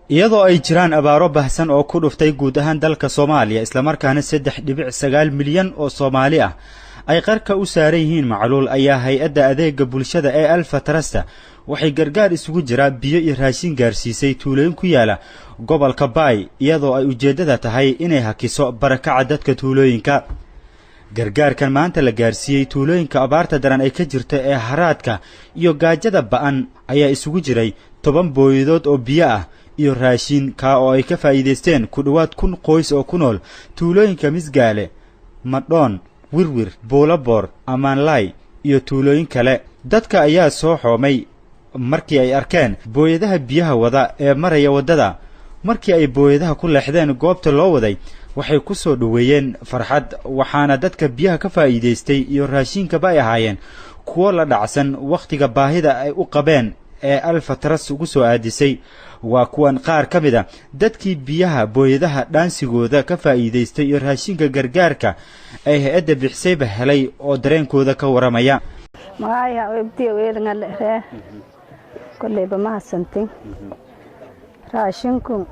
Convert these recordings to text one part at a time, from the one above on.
iyadoo ay jiraan abaaro bahsan oo ku dhuftay guud ahaan dalka Soomaaliya isla markaana 3.9 milyan oo Soomaali ah ay qarka u saaran yihiin macluul ayaa hay'adda adeegga bulshada ee Alfa Trust waxay gargaar isugu jira biyo iyo raashin gaarsiisay tuulooyin ku yaala gobolka Bay iyadoo ay ujeedada tahay inay hakiso barakaca dadka tuulooyinka gargaarkan maanta la gaarsiiyay tuulooyinka abaarta daran ay ka jirta ee haraadka iyo gaajada ba'an ayaa isugu jiray 10 booyadood oo biyo ah iyo raashin ka oo ay ka faa'iideysteen ku dhawaad 1,000 qoys oo ku nool tuulooyinka Misgaale, Madhoon, Wirwir, Boolabor, Amaanlay iyo tuulooyin kale. Dadka ayaa soo xoomay markii ay arkeen booyadaha biyaha wada ee maraya wadada. Markii ay booyadaha ku leexdeen goobta loo waday, waxay ku soo dhaweeyeen farxad waxaana dadka biyaha ka faa'iideystay iyo raashinka ba ay ahaayeen kuwa la dhacsan waqtiga baahida ay u qabeen ee Alfa Trust ugu soo aadisay. waa kuwan qaar ka mid ah dadkii biyaha booyadaha dhaansigooda ka faa'iideystay iyo raashinka gargaarka ay hay'adda bixisayba helay oo dareenkooda ka waramaya. magaya webti weedna leeyahay kulleeba ma hasantin raashinku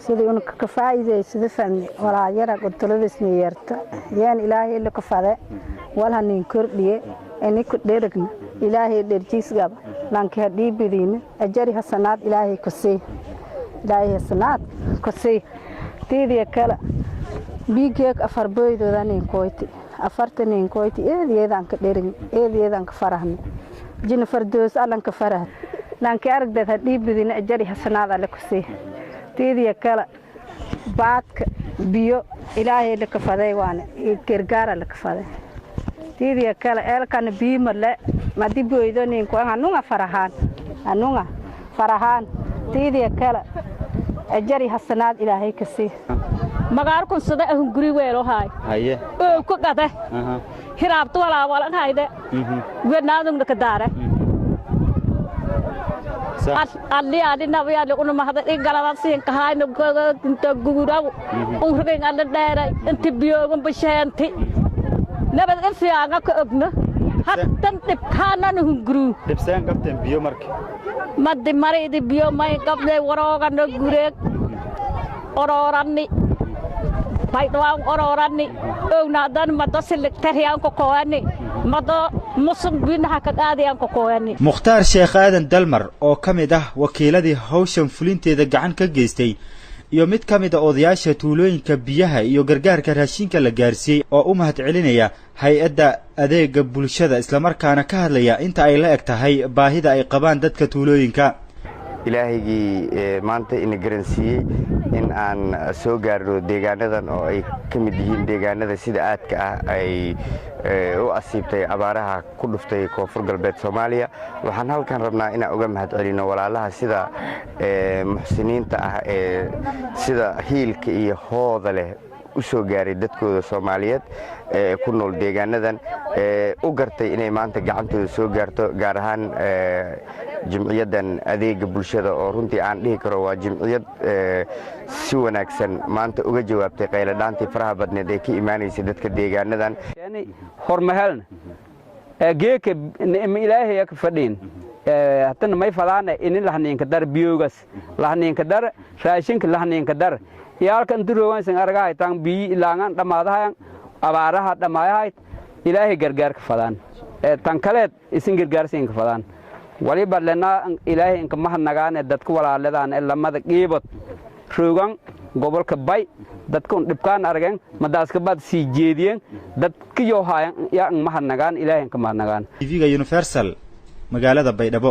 sidii uu ka faa'iideystay fahmi walaa yara qodoladiisna yeerta yaan ilaahay la ka fade wala nin kordhiye إني كنت درجنا إلهي درجيس جاب لانك هدي بدين أجري حسنات إلهي كسي إلهي حسنات كسي تيجي كلا بيجيك أفربوي دانين كويتي أفرتنين كويتي إيه ذانك درجنا إيه ذانك فرحنا جن فردوس ألانك فرح لانك أرجع هدي بدين أجري حسنات على كسي تيجي كلا بعدك بيو إلهي لك فداي وانا كرجار لك فداي تيجي كلا كان بيملا ما تبغيدوني كون أنونا فرحان تيجي كلا أجري حسنات إلى هيك سي ما قاركون صدق هم قريبة هاي هاي كوكاته هرب طولا ولا هاي ده بنادم نكداره اللي نبي على كل ما هذا إنقلاب سين كهاي نقول ونرجع على الدائرة أنت بيوم بشانتي نبض إنفيا كأبنا حتى تبخانا نهجرو تبسان قبتن بيو مرك ما دماري دي بيو ما يقبل وراء نجورك أوراني بايتوان أوراني أو نادان ما تصلك تريان كوكواني ما ده مصن بينها كأديان كوكواني مختار شيخ آدم دلمر أو كمده وكيلة هوشم فلنتي دقعن كجيستي iyo mid ka mid ah odayaasha tuulooyinka biyaha iyo gargaarka raashinka la gaarsiiyay oo u mahad celinaya hay'adda adeegga bulshada isla markaana ka hadlaya inta ay la eg tahay baahida ay qabaan dadka tuulooyinka. ilaahigii maanta in garansiiyay in aan soo gaarno deegaanadan oo ay ka mid yihiin deegaanada sida aadka ah ay u asiibtay abaaraha ku dhuftay koonfur galbeed Soomaaliya. waxaan halkan rabnaa inaan uga mahad celino walaalaha sida muxsiniinta ah ee sida hiilka iyo hooda leh u soo gaaray dadkooda Soomaaliyeed ee ku nool deegaanadan u gartay inay maanta gacantooda soo gaarto gaar ahaan jimciyadan adeegga bulshada oo runtii aan dhihi karo waa jimciyad si wanaagsan maanta uga jawaabtay qaylo dhaantii faraha badneed ee ka iimaanaysa dadka deegaanadan hormahalna geeka ilaahay ka fadhiin haddana may fadaana in lahneenka dar biyoogas lahneenka dar raashinka lahneenka dar yaalkan duroowan san argaay tan bi ilaangan dhamaadahan abaaraha dhamaayay ilaahay gargaar ka fadaan tan kale isin gargaarsiin ka fadaan waliba lana ilaahay inka mahadnagaan dadka walaaladaan lamada qiibad roogan gobolka Bay dadka dhibkaan arageen madaaska bad sii jeediyeen dadka yoo haayan yaa mahadnagaan ilaahay inka mahadnagaan TV-ga Universal magaalada Baydhabo.